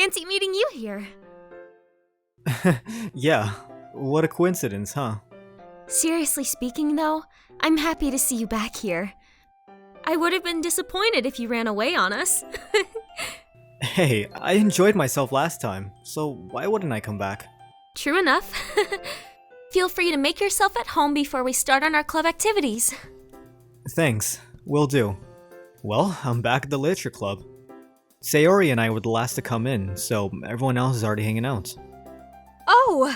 fancy meeting you here. Yeah, what a coincidence, huh? Seriously speaking, though, I'm happy to see you back here. I would have been disappointed if you ran away on us. Hey, I enjoyed myself last time, so why wouldn't I come back? True enough. Feel free to make yourself at home before we start on our club activities. Thanks, will do. Well, I'm back at the literature club. Sayori and I were the last to come in, so everyone else is already hanging out. Oh,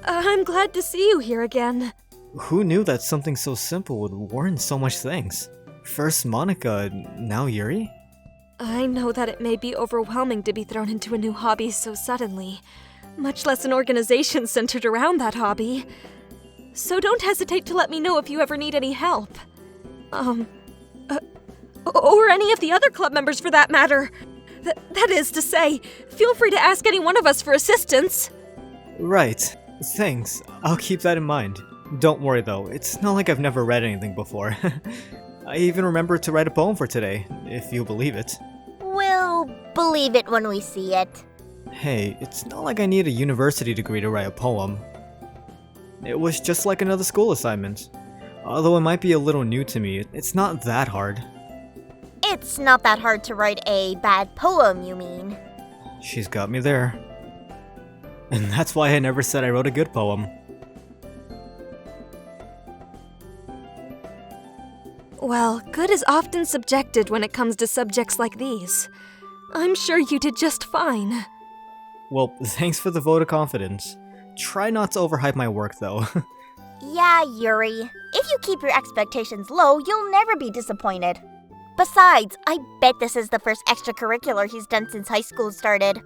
I'm glad to see you here again. Who knew that something so simple would warrant so much thanks? First Monica, now Yuri? I know that it may be overwhelming to be thrown into a new hobby so suddenly, much less an organization centered around that hobby. So don't hesitate to let me know if you ever need any help. Or any of the other club members for that matter. That is to say, feel free to ask any one of us for assistance. Right. Thanks. I'll keep that in mind. Don't worry though, it's not like I've never read anything before. I even remembered to write a poem for today, if you believe it. We'll believe it when we see it. Hey, it's not like I need a university degree to write a poem. It was just like another school assignment. Although it might be a little new to me, it's not that hard. It's not that hard to write a bad poem, you mean? She's got me there. And that's why I never said I wrote a good poem. Well, good is often subjected when it comes to subjects like these. I'm sure you did just fine. Well, thanks for the vote of confidence. Try not to overhype my work though. Yeah, Yuri. If you keep your expectations low, you'll never be disappointed. Besides, I bet this is the first extracurricular he's done since high school started.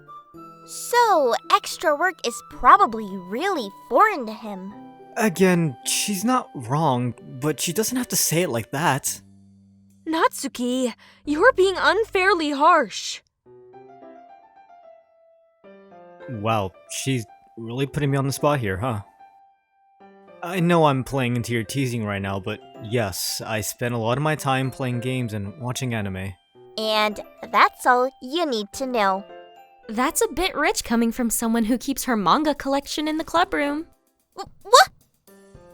So, extra work is probably really foreign to him. Again, she's not wrong, but she doesn't have to say it like that. Natsuki, you're being unfairly harsh. Wow, she's really putting me on the spot here, huh? I know I'm playing into your teasing right now, but yes, I spend a lot of my time playing games and watching anime. And that's all you need to know. That's a bit rich coming from someone who keeps her manga collection in the club room. What?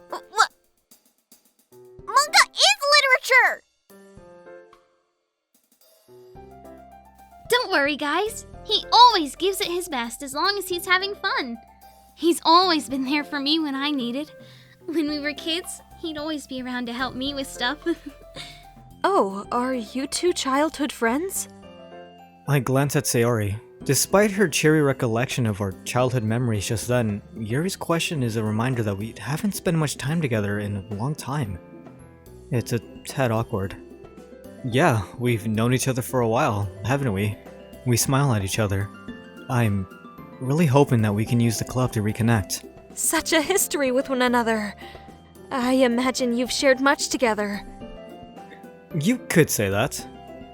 What? Manga is literature! Don't worry, guys. He always gives it his best as long as he's having fun. He's always been there for me when I needed. When we were kids, he'd always be around to help me with stuff. Oh, are you two childhood friends? I glance at Sayori. Despite her cheery recollection of our childhood memories just then, Yuri's question is a reminder that we haven't spent much time together in a long time. It's a tad awkward. Yeah, we've known each other for a while, haven't we? We smile at each other. I'm really hoping that we can use the club to reconnect. Such a history with one another. I imagine you've shared much together. You could say that.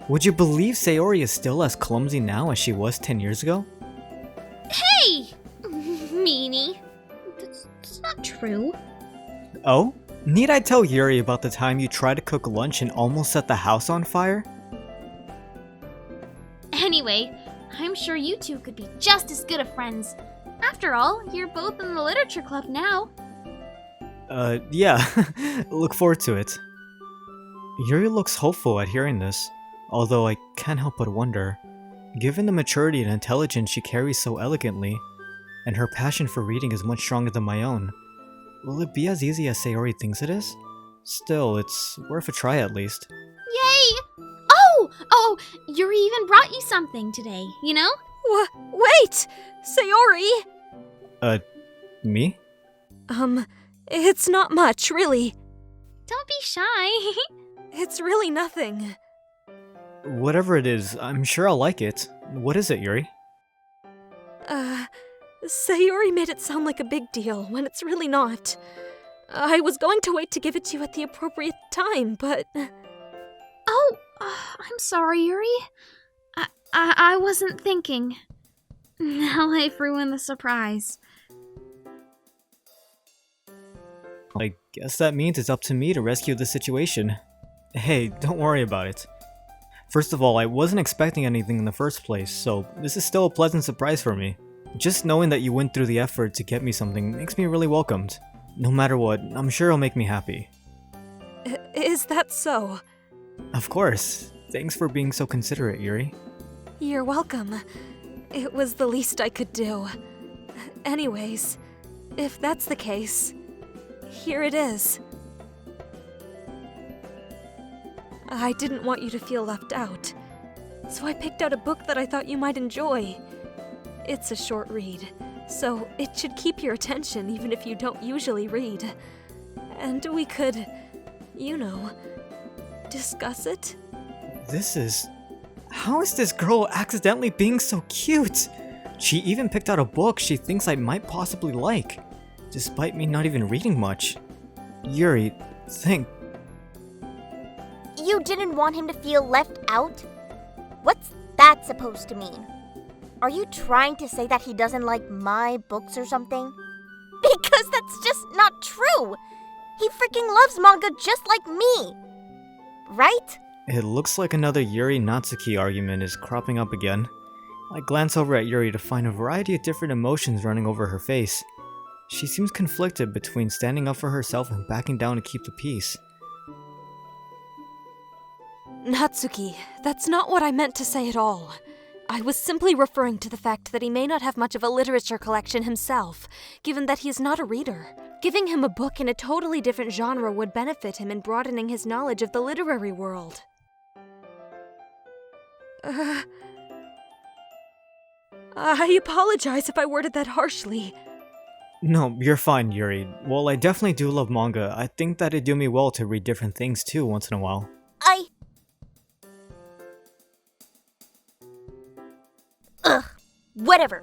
Would you believe Sayori is still as clumsy now as she was 10 years ago? Hey! Meanie. That's not true. Oh? Need I tell Yuri about the time you tried to cook lunch and almost set the house on fire? Anyway, I'm sure you two could be just as good of friends. After all, you're both in the literature club now. Yeah. Look forward to it. Yuri looks hopeful at hearing this, although I can't help but wonder, given the maturity and intelligence she carries so elegantly, and her passion for reading is much stronger than my own, will it be as easy as Sayori thinks it is? Still, it's worth a try at least. Yay! Oh, Yuri even brought you something today, you know? Wait! Sayori! Me? It's not much, really. Don't be shy. It's really nothing. Whatever it is, I'm sure I'll like it. What is it, Yuri? Sayori made it sound like a big deal when it's really not. I was going to wait to give it to you at the appropriate time, but... Oh, I'm sorry, Yuri. I wasn't thinking. Now I've ruined the surprise. I guess that means it's up to me to rescue the situation. Hey, don't worry about it. First of all, I wasn't expecting anything in the first place, so this is still a pleasant surprise for me. Just knowing that you went through the effort to get me something makes me really welcomed. No matter what, I'm sure it'll make me happy. Is that so? Of course. Thanks for being so considerate, Yuri. You're welcome. It was the least I could do. Anyways, if that's the case, here it is. I didn't want you to feel left out, so I picked out a book that I thought you might enjoy. It's a short read, so it should keep your attention even if you don't usually read. And we could, discuss it? How is this girl accidentally being so cute? She even picked out a book she thinks I might possibly like, despite me not even reading much. Yuri, think. You didn't want him to feel left out? What's that supposed to mean? Are you trying to say that he doesn't like my books or something? Because that's just not true! He freaking loves manga just like me! Right? It looks like another Yuri Natsuki argument is cropping up again. I glance over at Yuri to find a variety of different emotions running over her face. She seems conflicted between standing up for herself and backing down to keep the peace. Natsuki, that's not what I meant to say at all. I was simply referring to the fact that he may not have much of a literature collection himself, given that he is not a reader. Giving him a book in a totally different genre would benefit him in broadening his knowledge of the literary world. I apologize if I worded that harshly. No, you're fine, Yuri. While I definitely do love manga, I think that it'd do me well to read different things too once in a while. Ugh, whatever.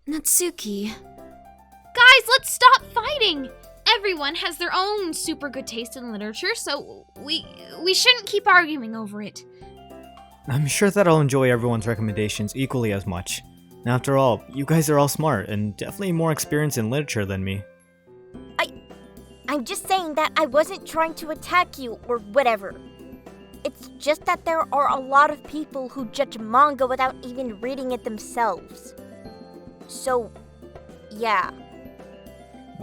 Natsuki. Guys, let's stop fighting! Everyone has their own super good taste in literature, so we shouldn't keep arguing over it. I'm sure that I'll enjoy everyone's recommendations equally as much. After all, you guys are all smart and definitely more experienced in literature than me. I'm just saying that I wasn't trying to attack you or whatever. It's just that there are a lot of people who judge manga without even reading it themselves. So, yeah.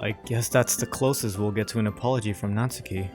I guess that's the closest we'll get to an apology from Natsuki.